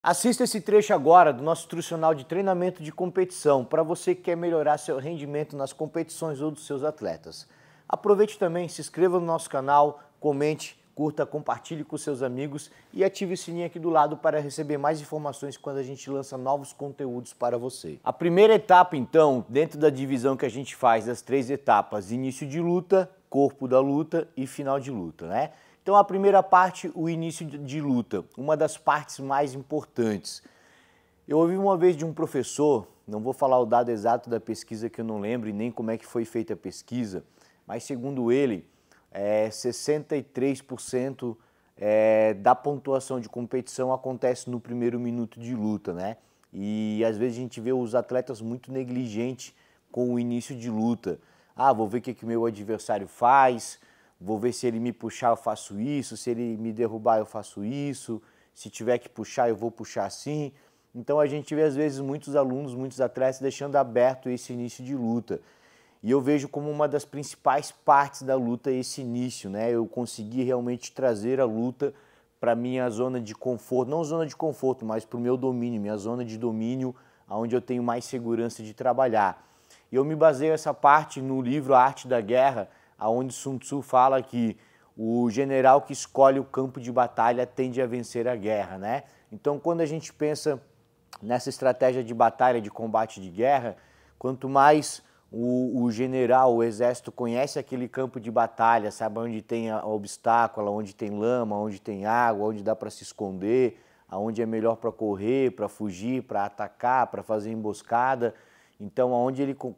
Assista esse trecho agora do nosso instrucional de treinamento de competição para você que quer melhorar seu rendimento nas competições ou dos seus atletas. Aproveite também, se inscreva no nosso canal, comente, curta, compartilhe com seus amigos e ative o sininho aqui do lado para receber mais informações quando a gente lança novos conteúdos para você. A primeira etapa, então, dentro da divisão que a gente faz das 3 etapas, início de luta, corpo da luta e final de luta, né? Então a primeira parte, o início de luta, uma das partes mais importantes. Eu ouvi uma vez de um professor, não vou falar o dado exato da pesquisa que eu não lembro e nem como é que foi feita a pesquisa, mas segundo ele, 63% da pontuação de competição acontece no primeiro minuto de luta, né? E às vezes a gente vê os atletas muito negligentes com o início de luta. Ah, vou ver o que o meu adversário faz, vou ver se ele me puxar eu faço isso, se ele me derrubar eu faço isso, se tiver que puxar eu vou puxar assim. Então a gente vê às vezes muitos alunos, muitos atletas deixando aberto esse início de luta. E eu vejo como uma das principais partes da luta esse início, né? Eu consegui realmente trazer a luta para minha zona de conforto, não zona de conforto, mas para o meu domínio, minha zona de domínio, onde eu tenho mais segurança de trabalhar. E eu me baseio essa parte no livro A Arte da Guerra, onde Sun Tzu fala que o general que escolhe o campo de batalha tende a vencer a guerra, né? Então, quando a gente pensa nessa estratégia de batalha, de combate de guerra, quanto mais o general, o exército conhece aquele campo de batalha, sabe onde tem obstáculo, onde tem lama, onde tem água, onde dá para se esconder, aonde é melhor para correr, para fugir, para atacar, para fazer emboscada. Então,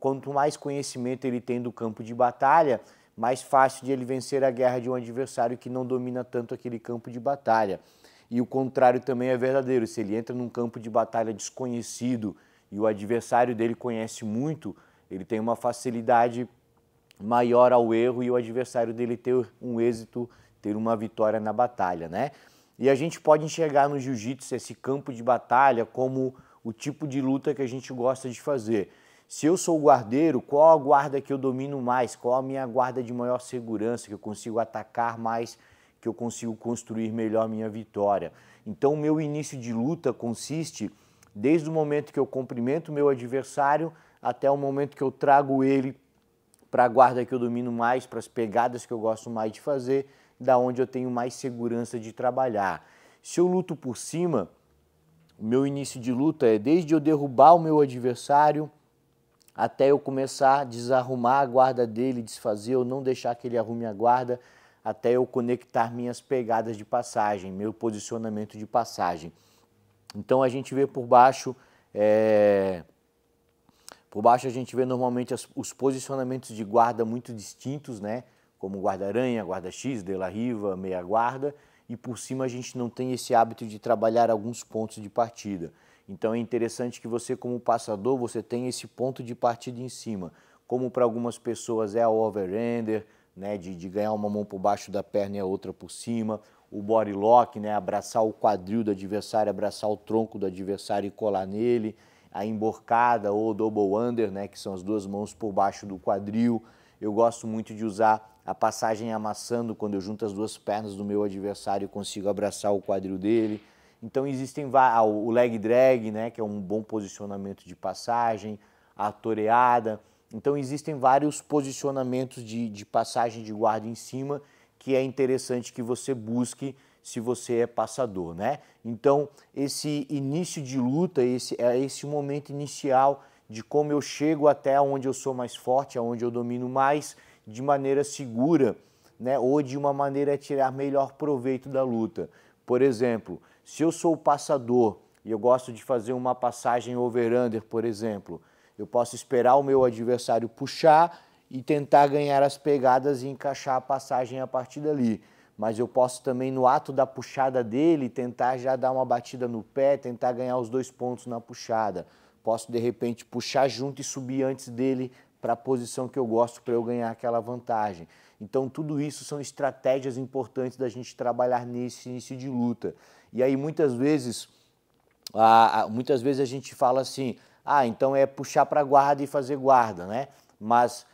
quanto mais conhecimento ele tem do campo de batalha, mais fácil de ele vencer a guerra de um adversário que não domina tanto aquele campo de batalha. E o contrário também é verdadeiro, se ele entra num campo de batalha desconhecido e o adversário dele conhece muito, ele tem uma facilidade maior ao erro e o adversário dele ter um êxito, ter uma vitória na batalha, né? E a gente pode enxergar no jiu-jitsu esse campo de batalha como o tipo de luta que a gente gosta de fazer. Se eu sou o guardeiro, qual a guarda que eu domino mais? Qual a minha guarda de maior segurança, que eu consigo atacar mais, que eu consigo construir melhor minha vitória? Então, o meu início de luta consiste desde o momento que eu cumprimento o meu adversário até o momento que eu trago ele para a guarda que eu domino mais, para as pegadas que eu gosto mais de fazer, da onde eu tenho mais segurança de trabalhar. Se eu luto por cima, o meu início de luta é desde eu derrubar o meu adversário até eu começar a desarrumar a guarda dele, desfazer ou não deixar que ele arrume a guarda, até eu conectar minhas pegadas de passagem, meu posicionamento de passagem. Então a gente vê por baixo a gente vê normalmente os posicionamentos de guarda muito distintos, né? Como guarda-aranha, guarda-X, de la riva, meia guarda, e por cima a gente não tem esse hábito de trabalhar alguns pontos de partida. Então é interessante que você, como passador, você tenha esse ponto de partida em cima. Como para algumas pessoas é a over-ender, né, de ganhar uma mão por baixo da perna e a outra por cima. O body lock, né, abraçar o quadril do adversário, abraçar o tronco do adversário e colar nele. A emborcada ou double under, né, que são as duas mãos por baixo do quadril. Eu gosto muito de usar a passagem amassando, quando eu junto as duas pernas do meu adversário e consigo abraçar o quadril dele. Então existem o leg drag, né, que é um bom posicionamento de passagem, a toreada. Então existem vários posicionamentos de passagem de guarda em cima que é interessante que você busque se você é passador, né? Então esse início de luta, esse momento inicial de como eu chego até onde eu sou mais forte, aonde eu domino mais, de maneira segura, né, ou de uma maneira a tirar melhor proveito da luta. Por exemplo, se eu sou o passador e eu gosto de fazer uma passagem over-under, por exemplo, eu posso esperar o meu adversário puxar e tentar ganhar as pegadas e encaixar a passagem a partir dali. Mas eu posso também, no ato da puxada dele, tentar já dar uma batida no pé, tentar ganhar os 2 pontos na puxada. Posso, de repente, puxar junto e subir antes dele para a posição que eu gosto para eu ganhar aquela vantagem. Então, tudo isso são estratégias importantes da gente trabalhar nesse início de luta. E aí, muitas vezes a gente fala assim, então é puxar para a guarda e fazer guarda, né? Mas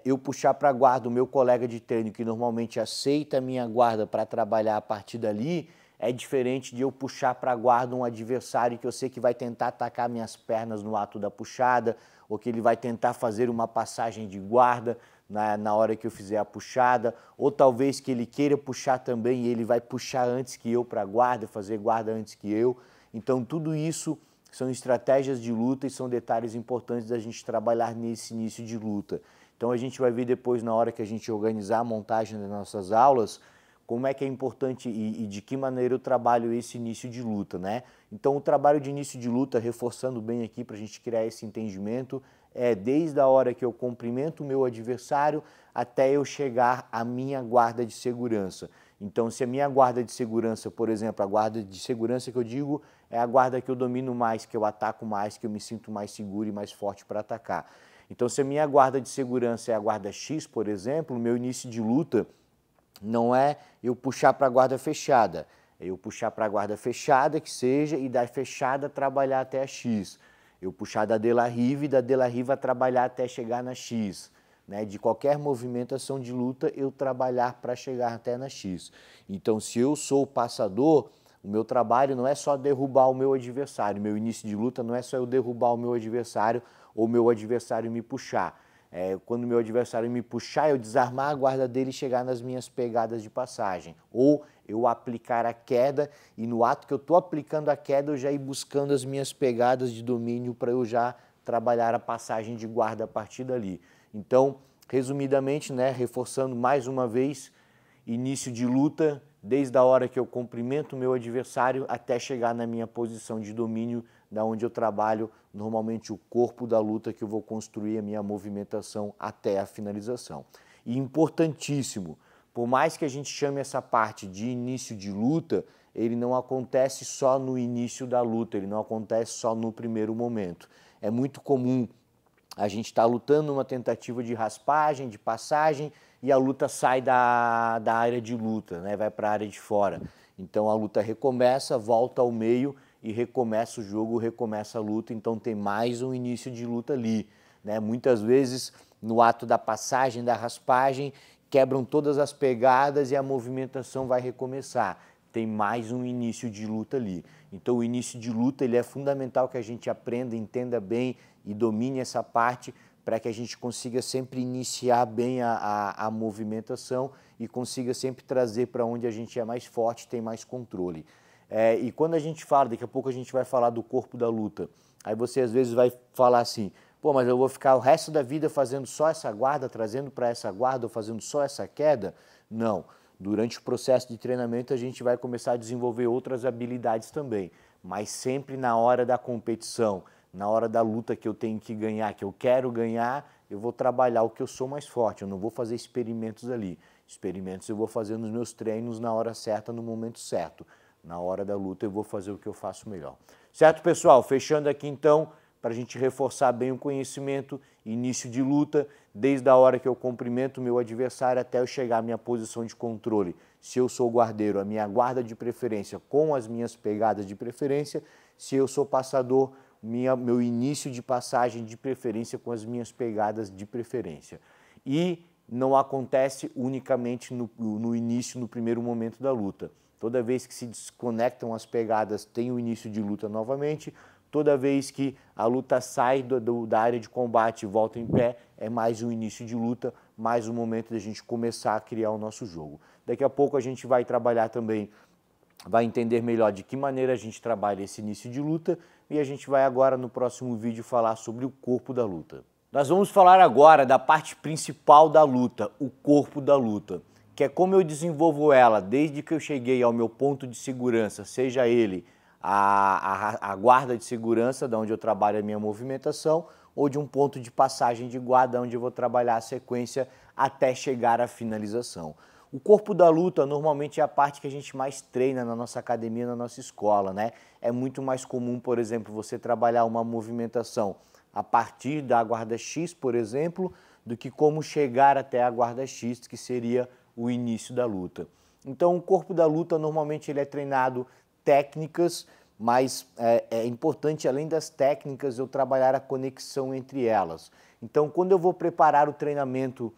eu puxar para a guarda o meu colega de treino, que normalmente aceita a minha guarda para trabalhar a partir dali, é diferente de eu puxar para a guarda um adversário que eu sei que vai tentar atacar minhas pernas no ato da puxada, ou que ele vai tentar fazer uma passagem de guarda na hora que eu fizer a puxada, ou talvez que ele queira puxar também e ele vai puxar antes que eu para a guarda, fazer guarda antes que eu. Então tudo isso são estratégias de luta e são detalhes importantes da gente trabalhar nesse início de luta. Então a gente vai ver depois, na hora que a gente organizar a montagem das nossas aulas, como é que é importante e de que maneira eu trabalho esse início de luta, né? Então o trabalho de início de luta, reforçando bem aqui para a gente criar esse entendimento, é desde a hora que eu cumprimento o meu adversário até eu chegar à minha guarda de segurança. Então se a minha guarda de segurança, por exemplo, a guarda de segurança que eu digo é a guarda que eu domino mais, que eu ataco mais, que eu me sinto mais seguro e mais forte para atacar. Então se a minha guarda de segurança é a guarda X, por exemplo, o meu início de luta não é eu puxar para a guarda fechada, é eu puxar para a guarda fechada que seja e da fechada trabalhar até a X. Eu puxar da de la rive e da de la rive trabalhar até chegar na X. Né? De qualquer movimentação de luta eu trabalhar para chegar até na X. Então se eu sou o passador, o meu trabalho não é só derrubar o meu adversário, meu início de luta não é só eu derrubar o meu adversário ou o meu adversário me puxar. Quando o meu adversário me puxar, eu desarmar a guarda dele e chegar nas minhas pegadas de passagem. Ou eu aplicar a queda e no ato que eu estou aplicando a queda, eu já ir buscando as minhas pegadas de domínio para eu já trabalhar a passagem de guarda a partir dali. Então, resumidamente, né, reforçando mais uma vez, início de luta, desde a hora que eu cumprimento o meu adversário até chegar na minha posição de domínio, da onde eu trabalho normalmente o corpo da luta que eu vou construir a minha movimentação até a finalização. E importantíssimo, por mais que a gente chame essa parte de início de luta, ele não acontece só no início da luta, ele não acontece só no primeiro momento. É muito comum a gente estar lutando numa tentativa de raspagem, de passagem, e a luta sai da área de luta, né? Vai para a área de fora. Então a luta recomeça, volta ao meio e recomeça o jogo, recomeça a luta, então tem mais um início de luta ali. Né? Muitas vezes, no ato da passagem, da raspagem, quebram todas as pegadas e a movimentação vai recomeçar. Tem mais um início de luta ali. Então o início de luta ele é fundamental que a gente aprenda, entenda bem e domine essa parte para que a gente consiga sempre iniciar bem a movimentação e consiga sempre trazer para onde a gente é mais forte, tem mais controle. E quando a gente fala, daqui a pouco a gente vai falar do corpo da luta, aí você às vezes vai falar assim, pô, mas eu vou ficar o resto da vida fazendo só essa guarda, trazendo para essa guarda ou fazendo só essa queda? Não. Durante o processo de treinamento a gente vai começar a desenvolver outras habilidades também, mas sempre na hora da competição, na hora da luta que eu tenho que ganhar, que eu quero ganhar, eu vou trabalhar o que eu sou mais forte, eu não vou fazer experimentos ali. Experimentos eu vou fazer nos meus treinos na hora certa, no momento certo. Na hora da luta eu vou fazer o que eu faço melhor. Certo, pessoal? Fechando aqui então, para a gente reforçar bem o conhecimento, início de luta, desde a hora que eu cumprimento o meu adversário até eu chegar à minha posição de controle. Se eu sou guardeiro, a minha guarda de preferência com as minhas pegadas de preferência. Se eu sou passador, meu início de passagem de preferência com as minhas pegadas de preferência. E não acontece unicamente no início, no primeiro momento da luta. Toda vez que se desconectam as pegadas, tem o início de luta novamente. Toda vez que a luta sai da área de combate e volta em pé, é mais um início de luta, mais um momento de a gente começar a criar o nosso jogo. Daqui a pouco a gente vai trabalhar também, vai entender melhor de que maneira a gente trabalha esse início de luta e a gente vai agora no próximo vídeo falar sobre o corpo da luta. Nós vamos falar agora da parte principal da luta, o corpo da luta, que é como eu desenvolvo ela desde que eu cheguei ao meu ponto de segurança, seja ele a guarda de segurança, da onde eu trabalho a minha movimentação, ou de um ponto de passagem de guarda, onde eu vou trabalhar a sequência até chegar à finalização. O corpo da luta normalmente é a parte que a gente mais treina na nossa academia, na nossa escola, né? É muito mais comum, por exemplo, você trabalhar uma movimentação a partir da guarda X, por exemplo, do que como chegar até a guarda X, que seria o início da luta. Então, o corpo da luta normalmente ele é treinado técnicas, mas é importante, além das técnicas, eu trabalhar a conexão entre elas. Então, quando eu vou preparar o treinamento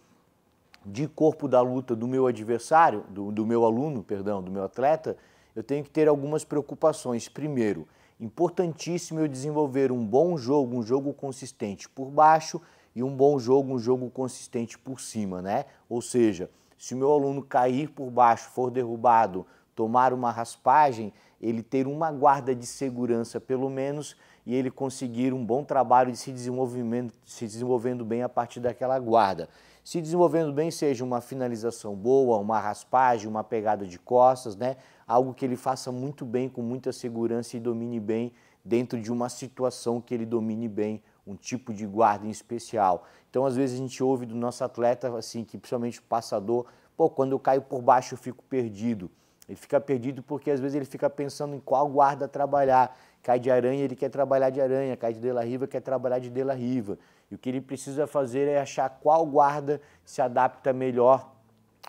de corpo da luta do meu adversário, do meu aluno, perdão, do meu atleta, eu tenho que ter algumas preocupações. Primeiro, importantíssimo eu desenvolver um bom jogo, um jogo consistente por baixo e um bom jogo, um jogo consistente por cima, né? Ou seja, se o meu aluno cair por baixo, for derrubado, tomar uma raspagem, ele ter uma guarda de segurança pelo menos e ele conseguir um bom trabalho de se desenvolvendo bem a partir daquela guarda. Se desenvolvendo bem, seja uma finalização boa, uma raspagem, uma pegada de costas, né? Algo que ele faça muito bem, com muita segurança e domine bem dentro de uma situação que ele domine bem, um tipo de guarda em especial. Então, às vezes a gente ouve do nosso atleta, assim, que principalmente o passador, pô, quando eu caio por baixo eu fico perdido. Ele fica perdido porque às vezes ele fica pensando em qual guarda trabalhar. Cai de aranha, ele quer trabalhar de aranha, cai de dela riva, quer trabalhar de dela riva. E o que ele precisa fazer é achar qual guarda se adapta melhor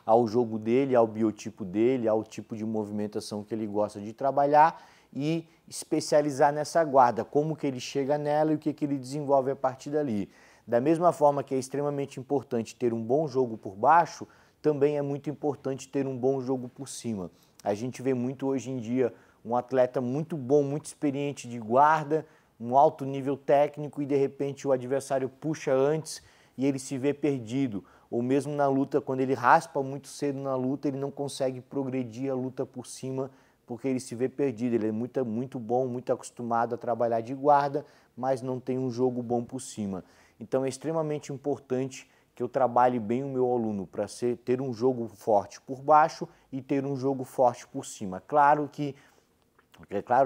ao jogo dele, ao biotipo dele, ao tipo de movimentação que ele gosta de trabalhar e especializar nessa guarda, como que ele chega nela e o que ele desenvolve a partir dali. Da mesma forma que é extremamente importante ter um bom jogo por baixo, também é muito importante ter um bom jogo por cima. A gente vê muito hoje em dia um atleta muito bom, muito experiente de guarda, um alto nível técnico e de repente o adversário puxa antes e ele se vê perdido. Ou mesmo na luta, quando ele raspa muito cedo na luta, ele não consegue progredir a luta por cima porque ele se vê perdido. Ele é muito bom, muito acostumado a trabalhar de guarda, mas não tem um jogo bom por cima. Então é extremamente importante que eu trabalhe bem o meu aluno para ter um jogo forte por baixo e ter um jogo forte por cima. Claro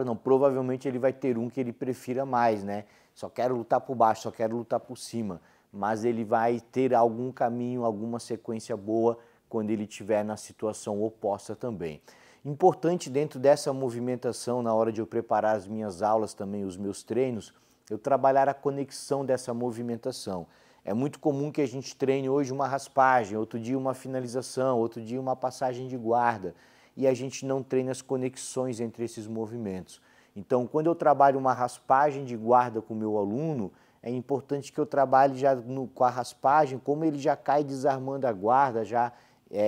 não, provavelmente ele vai ter um que ele prefira mais, né? Só quero lutar por baixo, só quero lutar por cima. Mas ele vai ter algum caminho, alguma sequência boa quando ele estiver na situação oposta também. Importante dentro dessa movimentação, na hora de eu preparar as minhas aulas também, os meus treinos, eu trabalhar a conexão dessa movimentação. É muito comum que a gente treine hoje uma raspagem, outro dia uma finalização, outro dia uma passagem de guarda, e a gente não treina as conexões entre esses movimentos. Então, quando eu trabalho uma raspagem de guarda com o meu aluno, é importante que eu trabalhe já com a raspagem, como ele já cai desarmando a guarda, já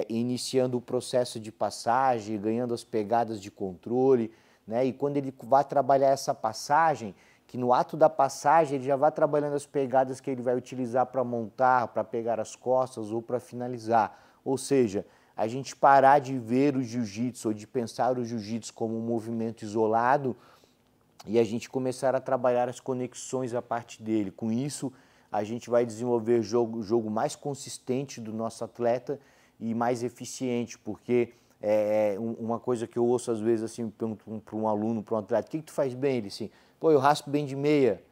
iniciando o processo de passagem, ganhando as pegadas de controle, né? E quando ele vai trabalhar essa passagem, que no ato da passagem ele já vai trabalhando as pegadas que ele vai utilizar para montar, para pegar as costas ou para finalizar. Ou seja, a gente parar de ver o jiu-jitsu ou de pensar o jiu-jitsu como um movimento isolado e a gente começar a trabalhar as conexões a partir dele. Com isso, a gente vai desenvolver jogo mais consistente do nosso atleta e mais eficiente, porque uma coisa que eu ouço às vezes assim, para um aluno, para um atleta, o que tu faz bem? Ele assim, pô, eu raspo bem de meia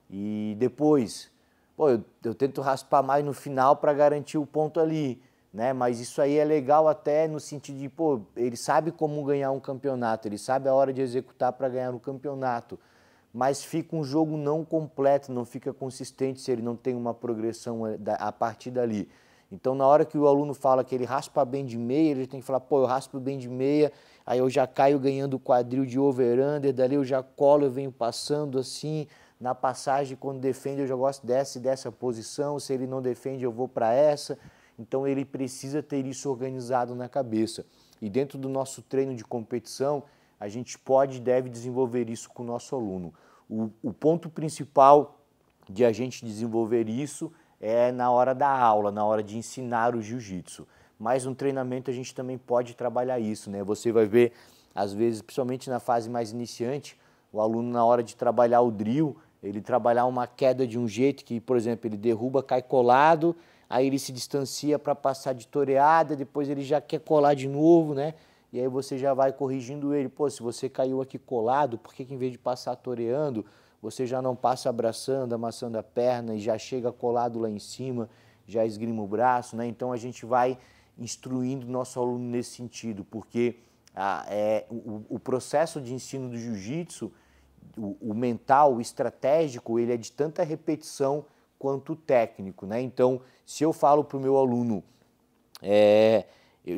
e depois, pô, eu tento raspar mais no final para garantir o ponto ali, né? Mas isso aí é legal até no sentido de, pô, ele sabe como ganhar um campeonato, ele sabe a hora de executar para ganhar um campeonato, mas fica um jogo não completo, não fica consistente se ele não tem uma progressão a partir dali. Então, na hora que o aluno fala que ele raspa bem de meia, ele tem que falar, pô, eu raspo bem de meia, aí eu já caio ganhando o quadril de over-under, dali eu já colo, eu venho passando assim, na passagem, quando defende, eu já gosto dessa posição, se ele não defende, eu vou para essa. Então, ele precisa ter isso organizado na cabeça. E dentro do nosso treino de competição, a gente pode e deve desenvolver isso com o nosso aluno. O ponto principal de a gente desenvolver isso é na hora da aula, na hora de ensinar o jiu-jitsu. Mas no treinamento a gente também pode trabalhar isso, né? Você vai ver, às vezes, principalmente na fase mais iniciante, o aluno na hora de trabalhar o drill, ele trabalhar uma queda de um jeito que, por exemplo, ele derruba, cai colado, aí ele se distancia para passar de toreada, depois ele já quer colar de novo, né? E aí você já vai corrigindo ele. Pô, se você caiu aqui colado, por que em vez de passar toreando, você já não passa abraçando, amassando a perna e já chega colado lá em cima, já esgrima o braço, né? Então a gente vai instruindo o nosso aluno nesse sentido, porque o processo de ensino do jiu-jitsu, o mental, o estratégico, ele é de tanta repetição quanto o técnico, né? Então, se eu falo para o meu aluno,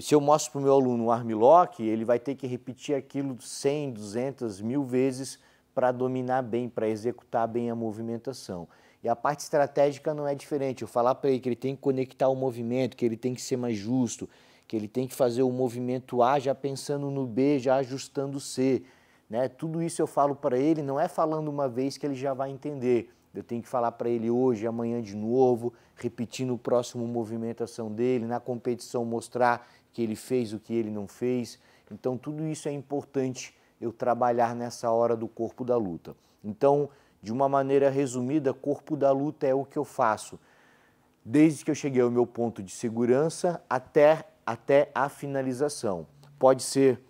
se eu mostro para o meu aluno um armlock, ele vai ter que repetir aquilo 100, 200, 1000 vezes para dominar bem, para executar bem a movimentação. E a parte estratégica não é diferente. Eu falar para ele que ele tem que conectar o movimento, que ele tem que ser mais justo, que ele tem que fazer o movimento A já pensando no B, já ajustando o C, né? Tudo isso eu falo para ele, não é falando uma vez que ele já vai entender. Eu tenho que falar para ele hoje, amanhã de novo, repetindo o próximo movimentação dele, na competição mostrar que ele fez o que ele não fez. Então tudo isso é importante eu trabalhar nessa hora do corpo da luta. Então, de uma maneira resumida, corpo da luta é o que eu faço desde que eu cheguei ao meu ponto de segurança até a finalização. Pode ser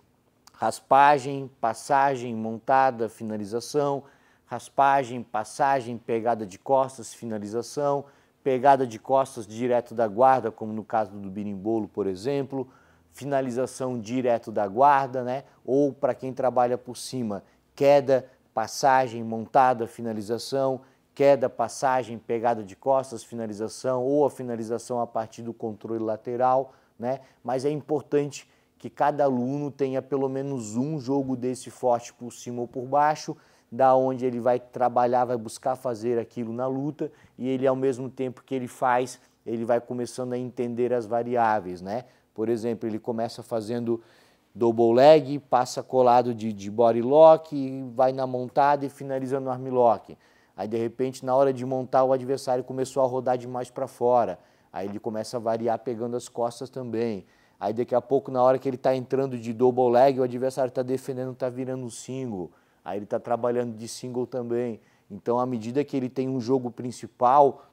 raspagem, passagem, montada, finalização, raspagem, passagem, pegada de costas, finalização, pegada de costas direto da guarda, como no caso do birimbolo, por exemplo, finalização direto da guarda, né? Ou para quem trabalha por cima, queda, passagem, montada, finalização, queda, passagem, pegada de costas, finalização, ou a finalização a partir do controle lateral, né? Mas é importante que cada aluno tenha pelo menos um jogo desse forte por cima ou por baixo, da onde ele vai trabalhar, vai buscar fazer aquilo na luta, e ele, ao mesmo tempo que ele faz, ele vai começando a entender as variáveis, né? Por exemplo, ele começa fazendo double leg, passa colado de body lock, vai na montada e finaliza no armlock. Aí, de repente, na hora de montar, o adversário começou a rodar demais para fora. Aí ele começa a variar pegando as costas também. Aí, daqui a pouco, na hora que ele está entrando de double leg, o adversário está defendendo, está virando um single. Aí ele está trabalhando de single também. Então, à medida que ele tem um jogo principal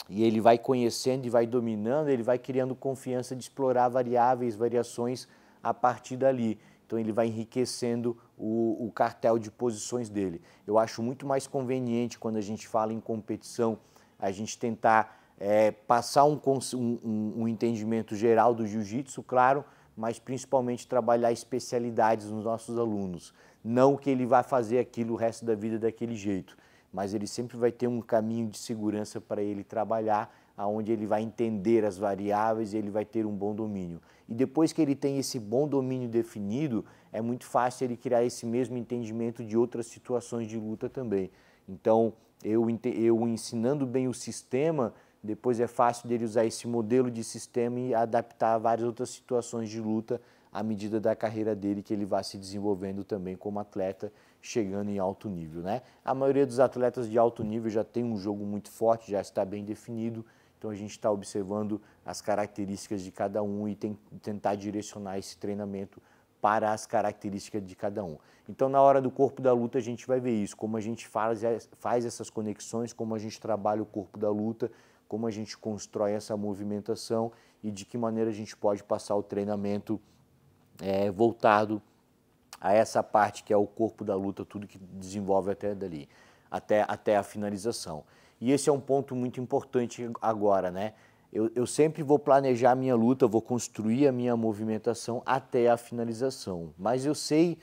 e ele vai conhecendo e vai dominando, ele vai criando confiança de explorar variáveis, variações a partir dali. Então ele vai enriquecendo o cartel de posições dele. Eu acho muito mais conveniente, quando a gente fala em competição, a gente tentar passar um entendimento geral do jiu-jitsu, claro, mas principalmente trabalhar especialidades nos nossos alunos. Não que ele vá fazer aquilo o resto da vida daquele jeito, mas ele sempre vai ter um caminho de segurança para ele trabalhar, onde ele vai entender as variáveis e ele vai ter um bom domínio. E depois que ele tem esse bom domínio definido, é muito fácil ele criar esse mesmo entendimento de outras situações de luta também. Então, eu ensinando bem o sistema, depois é fácil dele usar esse modelo de sistema e adaptar a várias outras situações de luta à medida da carreira dele, que ele vai se desenvolvendo também como atleta, chegando em alto nível, né? A maioria dos atletas de alto nível já tem um jogo muito forte, já está bem definido. Então a gente está observando as características de cada um e tentar direcionar esse treinamento para as características de cada um. Então na hora do corpo da luta a gente vai ver isso, como a gente faz essas conexões, como a gente trabalha o corpo da luta, como a gente constrói essa movimentação e de que maneira a gente pode passar o treinamento voltado a essa parte que é o corpo da luta, tudo que desenvolve até dali, até a finalização. E esse é um ponto muito importante agora, né? Eu sempre vou planejar a minha luta, vou construir a minha movimentação até a finalização. Mas eu sei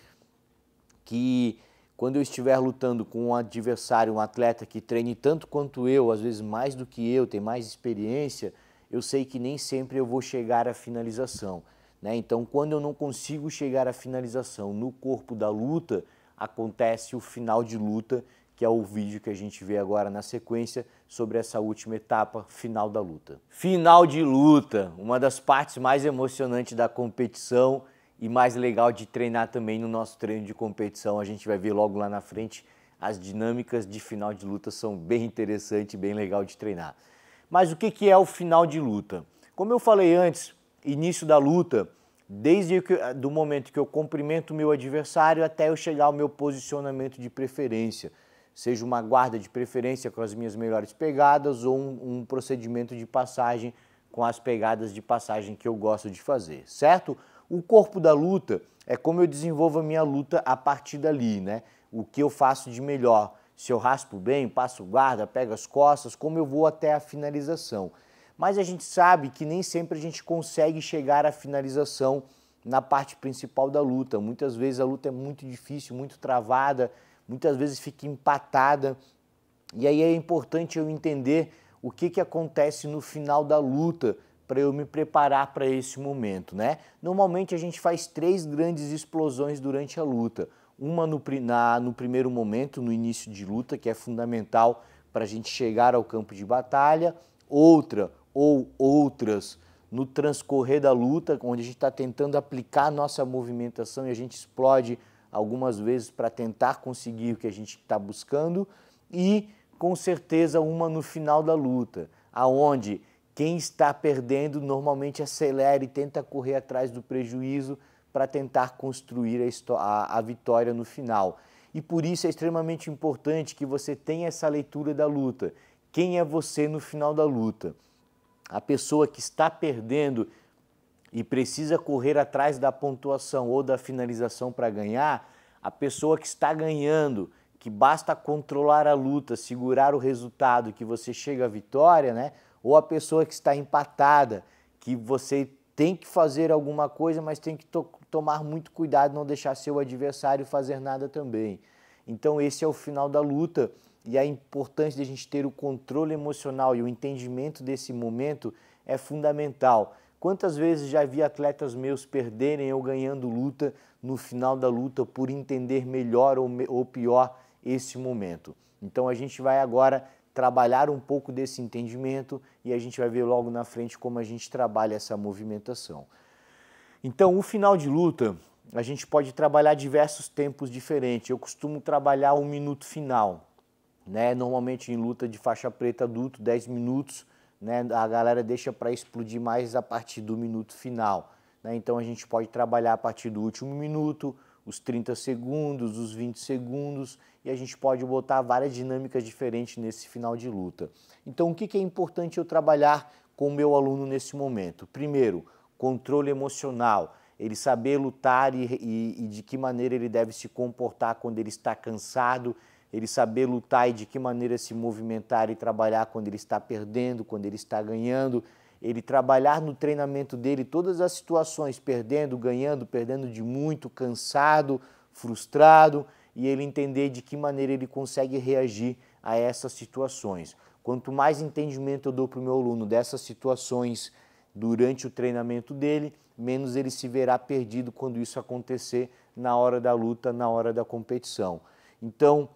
que quando eu estiver lutando com um adversário, um atleta que treine tanto quanto eu, às vezes mais do que eu, tem mais experiência, eu sei que nem sempre eu vou chegar à finalização, né? Então, quando eu não consigo chegar à finalização no corpo da luta, acontece o final de luta, que é o vídeo que a gente vê agora na sequência sobre essa última etapa, final da luta. Final de luta, uma das partes mais emocionantes da competição e mais legal de treinar também no nosso treino de competição. A gente vai ver logo lá na frente, as dinâmicas de final de luta são bem interessantes, bem legal de treinar. Mas o que é o final de luta? Como eu falei antes, início da luta, desde do momento que eu cumprimento o meu adversário até eu chegar ao meu posicionamento de preferência, seja uma guarda de preferência com as minhas melhores pegadas ou um procedimento de passagem com as pegadas de passagem que eu gosto de fazer, certo? O corpo da luta é como eu desenvolvo a minha luta a partir dali, né? O que eu faço de melhor, se eu raspo bem, passo guarda, pego as costas, como eu vou até a finalização. Mas a gente sabe que nem sempre a gente consegue chegar à finalização na parte principal da luta. Muitas vezes a luta é muito difícil, muito travada, muitas vezes fica empatada, e aí é importante eu entender o que acontece no final da luta para eu me preparar para esse momento, né? Normalmente a gente faz 3 grandes explosões durante a luta. Uma no primeiro momento, no início de luta, que é fundamental para a gente chegar ao campo de batalha, outra ou outras no transcorrer da luta, onde a gente está tentando aplicar a nossa movimentação e a gente explode algumas vezes para tentar conseguir o que a gente está buscando, e com certeza uma no final da luta, aonde quem está perdendo normalmente acelera e tenta correr atrás do prejuízo para tentar construir a vitória no final. E por isso é extremamente importante que você tenha essa leitura da luta. Quem é você no final da luta? A pessoa que está perdendo e precisa correr atrás da pontuação ou da finalização para ganhar, a pessoa que está ganhando, que basta controlar a luta, segurar o resultado, que você chega à vitória, né? Ou a pessoa que está empatada, que você tem que fazer alguma coisa, mas tem que tomar muito cuidado, não deixar seu adversário fazer nada também. Então esse é o final da luta, e a importância de a gente ter o controle emocional e o entendimento desse momento é fundamental. Quantas vezes já vi atletas meus perderem ou ganhando luta no final da luta por entender melhor ou pior esse momento. Então a gente vai agora trabalhar um pouco desse entendimento e a gente vai ver logo na frente como a gente trabalha essa movimentação. Então, o final de luta, a gente pode trabalhar diversos tempos diferentes. Eu costumo trabalhar um minuto final, né? Normalmente em luta de faixa preta adulto, 10 minutos, né? A galera deixa para explodir mais a partir do minuto final, né? Então a gente pode trabalhar a partir do último minuto, os 30 segundos, os 20 segundos, e a gente pode botar várias dinâmicas diferentes nesse final de luta. Então o que é importante eu trabalhar com o meu aluno nesse momento? Primeiro, controle emocional, ele saber lutar e de que maneira ele deve se comportar quando ele está cansado, ele saber lutar e de que maneira se movimentar e trabalhar quando ele está perdendo, quando ele está ganhando, ele trabalhar no treinamento dele todas as situações, perdendo, ganhando, perdendo de muito, cansado, frustrado, e ele entender de que maneira ele consegue reagir a essas situações. Quanto mais entendimento eu dou para o meu aluno dessas situações durante o treinamento dele, menos ele se verá perdido quando isso acontecer na hora da luta, na hora da competição. Então,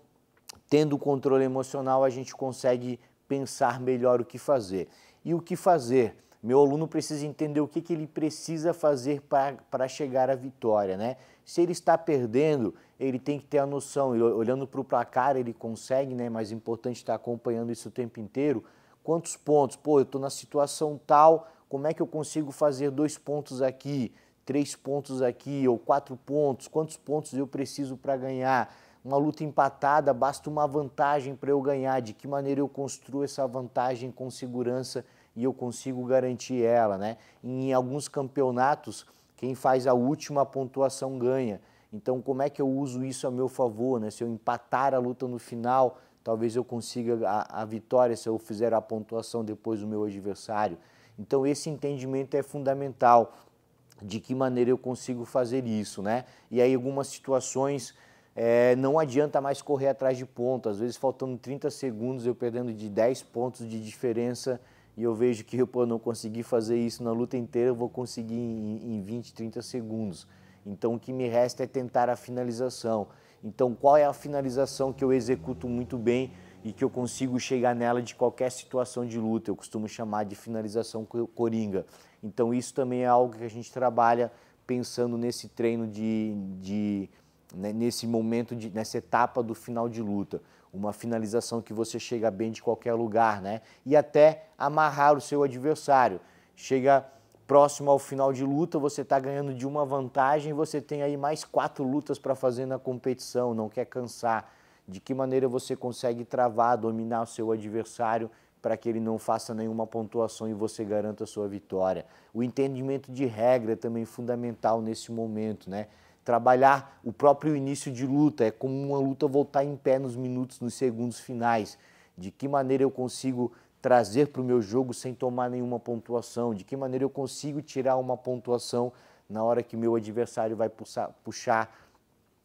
tendo o controle emocional, a gente consegue pensar melhor o que fazer. E o que fazer? Meu aluno precisa entender o que ele precisa fazer para chegar à vitória, né? Se ele está perdendo, ele tem que ter a noção, e olhando para o placar ele consegue, né? Mas é importante estar acompanhando isso o tempo inteiro. Quantos pontos? Pô, eu estou na situação tal, como é que eu consigo fazer 2 pontos aqui, 3 pontos aqui ou 4 pontos? Quantos pontos eu preciso para ganhar? Uma luta empatada, basta uma vantagem para eu ganhar. De que maneira eu construo essa vantagem com segurança e eu consigo garantir ela, né? Em alguns campeonatos, quem faz a última pontuação ganha. Então, como é que eu uso isso a meu favor, né? Se eu empatar a luta no final, talvez eu consiga a vitória se eu fizer a pontuação depois do meu adversário. Então, esse entendimento é fundamental. De que maneira eu consigo fazer isso, né? E aí, algumas situações... não adianta mais correr atrás de pontos, às vezes faltando 30 segundos, eu perdendo de 10 pontos de diferença e eu vejo que eu não consegui fazer isso na luta inteira, eu vou conseguir em 20, 30 segundos. Então o que me resta é tentar a finalização. Então qual é a finalização que eu executo muito bem e que eu consigo chegar nela de qualquer situação de luta? Eu costumo chamar de finalização coringa. Então isso também é algo que a gente trabalha pensando nesse treino nesse momento, nessa etapa do final de luta, uma finalização que você chega bem de qualquer lugar, né? E até amarrar o seu adversário. Chega próximo ao final de luta, você está ganhando de uma vantagem, você tem aí mais 4 lutas para fazer na competição, não quer cansar. De que maneira você consegue travar, dominar o seu adversário para que ele não faça nenhuma pontuação e você garanta a sua vitória. O entendimento de regra é também fundamental nesse momento, né? Trabalhar o próprio início de luta, é como uma luta voltar em pé nos minutos, nos segundos finais. De que maneira eu consigo trazer para o meu jogo sem tomar nenhuma pontuação? De que maneira eu consigo tirar uma pontuação na hora que meu adversário vai puxar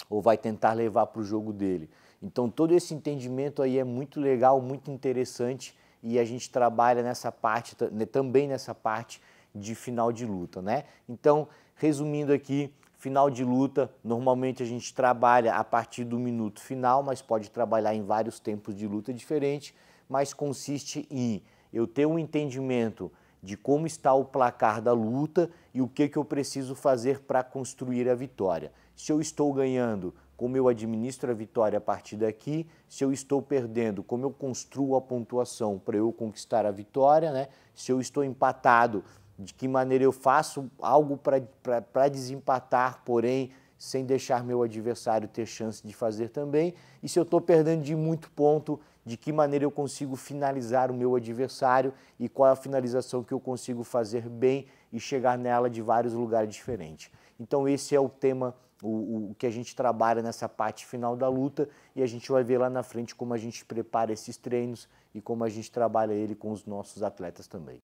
ou vai tentar levar para o jogo dele? Então todo esse entendimento aí é muito legal, muito interessante e a gente trabalha nessa parte, também nessa parte de final de luta, né? Então, resumindo aqui, final de luta, normalmente a gente trabalha a partir do minuto final, mas pode trabalhar em vários tempos de luta diferentes, mas consiste em eu ter um entendimento de como está o placar da luta e o que eu preciso fazer para construir a vitória. Se eu estou ganhando, como eu administro a vitória a partir daqui, se eu estou perdendo, como eu construo a pontuação para eu conquistar a vitória, né? Se eu estou empatado, de que maneira eu faço algo para desempatar, porém sem deixar meu adversário ter chance de fazer também, e se eu estou perdendo de muito ponto, de que maneira eu consigo finalizar o meu adversário e qual é a finalização que eu consigo fazer bem e chegar nela de vários lugares diferentes. Então esse é o tema, o que a gente trabalha nessa parte final da luta, e a gente vai ver lá na frente como a gente prepara esses treinos e como a gente trabalha ele com os nossos atletas também.